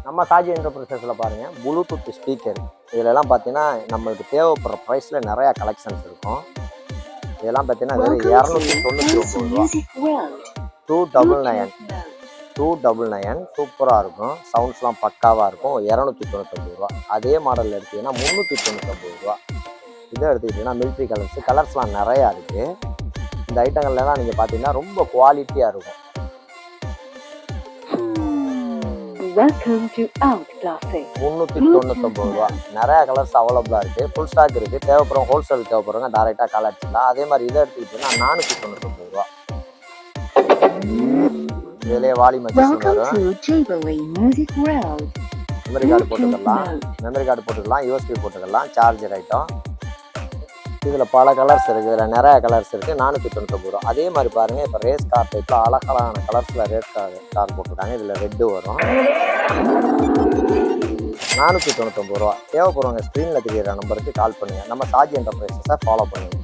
நம்ம சாஜி என்டர்பிரைசஸில் பாருங்கள், Bluetooth speaker இதெல்லாம் பார்த்தீங்கன்னா நம்மளுக்கு தேவைப்படுற ப்ரைஸில் நிறையா கலெக்ஷன்ஸ் இருக்கும். இதெல்லாம் பார்த்தீங்கன்னா வெறும் 299 ரூபா. 299 சூப்பராக இருக்கும். சவுண்ட்ஸ்லாம் பக்காவாக இருக்கும். 299 ரூபா. அதே மாடலில் எடுத்தீங்கன்னா 399 ரூபா. இதை எடுத்துக்கிட்டிங்கன்னா மிலிட்ரி கலர்ஸ்லாம் நிறையா இருக்குது. இந்த ஐட்டங்கள்லாம் நீங்கள் பார்த்தீங்கன்னா ரொம்ப குவாலிட்டியாக இருக்கும். Welcome to Out Classic. 399 ரூபா. நிறையா கலர்ஸ் அவைலபிளாக இருக்குது. ஃபுல் ஸ்டாக் இருக்குது. தேவைப்படுறோம், ஹோல்சேல் தேவைப்படுறவங்க டேரெக்டாக கால் அடிச்சிடலாம். அதே மாதிரி இதை எடுத்துக்கிட்டிங்கன்னா 499 ரூபா. இதிலே வாலி மச்சிஸ் வரும். மெமரி கார்டு போட்டுக்கலாம், யூஎஸ்பி போட்டுக்கலாம், சார்ஜர் ஐட்டம். இதில் பல கலர்ஸ் இருக்குது. இதில் நிறையா கலர்ஸ் இருக்குது. 499 ரூபா. அதே மாதிரி பாருங்கள், இப்போ ரேஸ் கார் டைப்பில் அழகழகான கலர்ஸில் ரேஸ் கார் போட்டிருக்காங்க. இதில் ரெட்டு வரும். 499 ரூபா. தேவைப்படுறவங்க ஸ்க்ரீனில் தெரிகிற நம்பருக்கு கால் பண்ணுங்கள். நம்ம சாஜி என்டர்பிரைசஸை ஃபாலோ பண்ணுங்கள்.